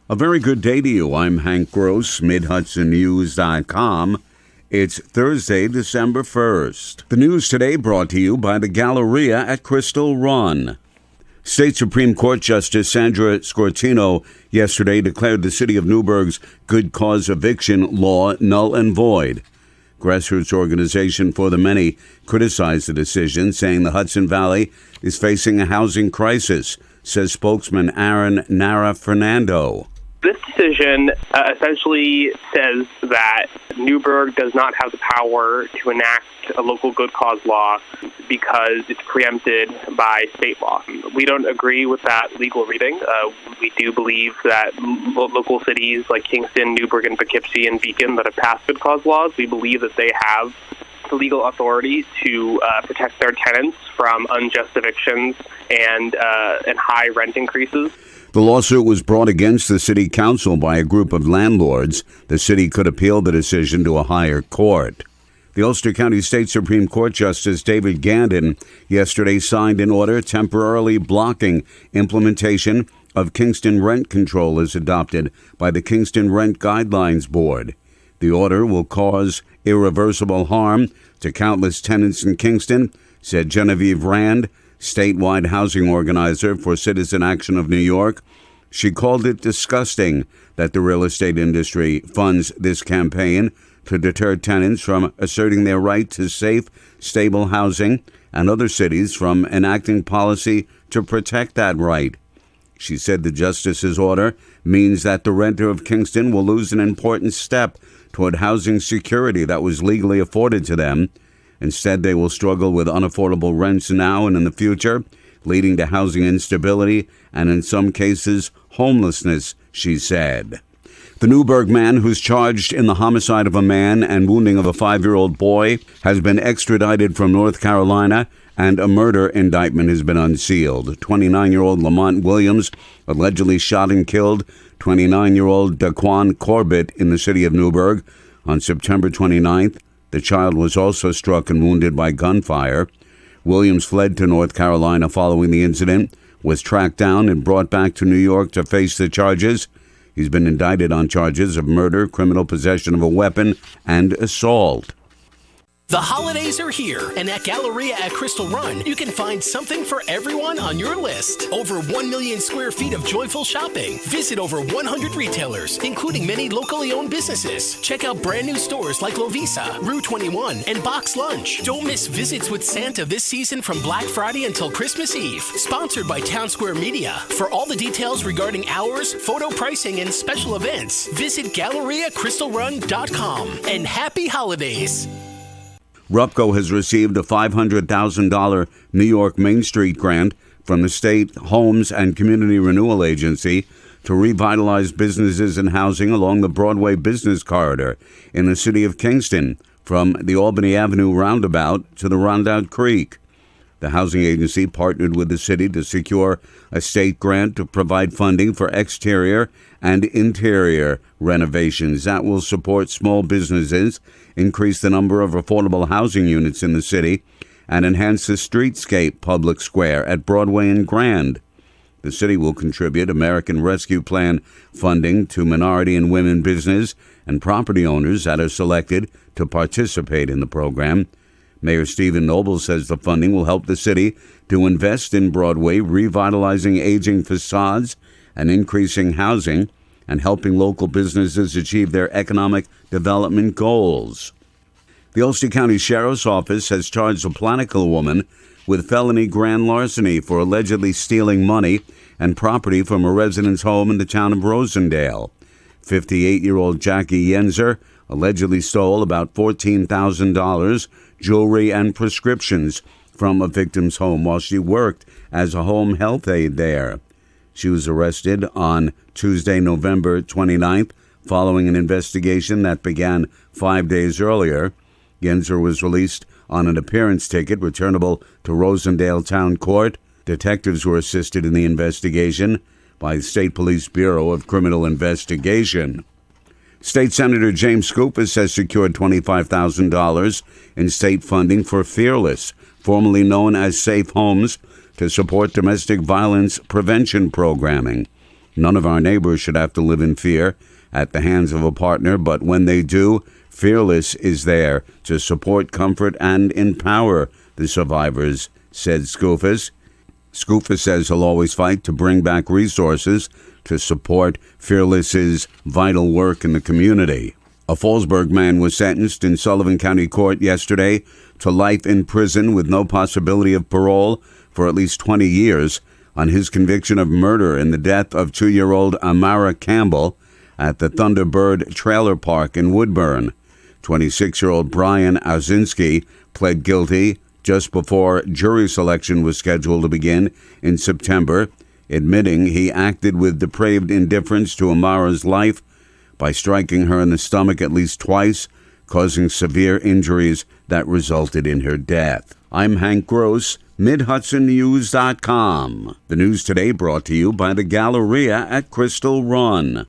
A very good day to you. I'm Hank Gross, MidHudsonNews.com. It's Thursday, December 1st. The news today brought to you by the Galleria at Crystal Run. State Supreme Court Justice Sandra Scortino yesterday declared the city of Newburgh's good cause eviction law null and void. Grassroots organization For the Many criticized the decision, saying the Hudson Valley is facing a housing crisis, says spokesman Aaron Nara Fernando. This decision essentially says that Newburgh does not have the power to enact a local good cause law because it's preempted by state law. We don't agree with that legal reading. We do believe that local cities like Kingston, Newburgh, and Poughkeepsie and Beacon that have passed good cause laws, we believe that they have the legal authority to protect their tenants from unjust evictions and high rent increases. The lawsuit was brought against the city council by a group of landlords. The city could appeal the decision to a higher court. The Ulster County State Supreme Court Justice David Gandon yesterday signed an order temporarily blocking implementation of Kingston rent control as adopted by the Kingston Rent Guidelines Board. The order will cause irreversible harm to countless tenants in Kingston, said Genevieve Rand, statewide housing organizer for Citizen Action of New York. She called it disgusting that the real estate industry funds this campaign to deter tenants from asserting their right to safe, stable housing and other cities from enacting policy to protect that right. She said the justice's order means that the renter of Kingston will lose an important step toward housing security that was legally afforded to them. Instead, they will struggle with unaffordable rents now and in the future, leading to housing instability and, in some cases, homelessness, she said. The Newburgh man who's charged in the homicide of a man and wounding of a 5-year-old boy has been extradited from North Carolina, and a murder indictment has been unsealed. 29-year-old Lamont Williams allegedly shot and killed 29-year-old Daquan Corbett in the city of Newburgh on September 29th. The child was also struck and wounded by gunfire. Williams fled to North Carolina following the incident, was tracked down and brought back to New York to face the charges. He's been indicted on charges of murder, criminal possession of a weapon, and assault. The holidays are here, and at Galleria at Crystal Run, you can find something for everyone on your list. Over 1 million square feet of joyful shopping. Visit over 100 retailers, including many locally owned businesses. Check out brand new stores like Lovisa, Rue 21, and Box Lunch. Don't miss Visits with Santa this season from Black Friday until Christmas Eve. Sponsored by Town Square Media. For all the details regarding hours, photo pricing, and special events, visit GalleriaCrystalRun.com. And happy holidays! Rupco has received a $500,000 New York Main Street grant from the State Homes and Community Renewal Agency to revitalize businesses and housing along the Broadway Business Corridor in the city of Kingston, from the Albany Avenue roundabout to the Rondout Creek. The housing agency partnered with the city to secure a state grant to provide funding for exterior and interior renovations that will support small businesses, increase the number of affordable housing units in the city, and enhance the streetscape public square at Broadway and Grand. The city will contribute American Rescue Plan funding to minority and women business and property owners that are selected to participate in the program. Mayor Stephen Noble says the funding will help the city to invest in Broadway, revitalizing aging facades and increasing housing, and helping local businesses achieve their economic development goals. The Ulster County Sheriff's Office has charged a Planicle woman with felony grand larceny for allegedly stealing money and property from a resident's home in the town of Rosendale. 58-year-old Jackie Yenzer allegedly stole about $14,000, jewelry, and prescriptions from a victim's home while she worked as a home health aide there. She was arrested on Tuesday, November 29th, following an investigation that began 5 days earlier. Yenzer was released on an appearance ticket returnable to Rosendale Town Court. Detectives were assisted in the investigation by the State Police Bureau of Criminal Investigation. State Senator James Skoufis has secured $25,000 in state funding for Fearless, formerly known as Safe Homes, to support domestic violence prevention programming. None of our neighbors should have to live in fear at the hands of a partner, but when they do, Fearless is there to support, comfort, and empower the survivors, said Skoufis. Skoufis says he'll always fight to bring back resources to support Fearless's vital work in the community. A Fallsburg man was sentenced in Sullivan County Court yesterday to life in prison with no possibility of parole for at least 20 years on his conviction of murder in the death of 2-year-old Amara Campbell at the Thunderbird Trailer Park in Woodburn. 26-year-old Brian Ozinski pled guilty just before jury selection was scheduled to begin in September, admitting he acted with depraved indifference to Amara's life by striking her in the stomach at least twice, causing severe injuries that resulted in her death. I'm Hank Gross, MidHudsonNews.com. The news today brought to you by the Galleria at Crystal Run.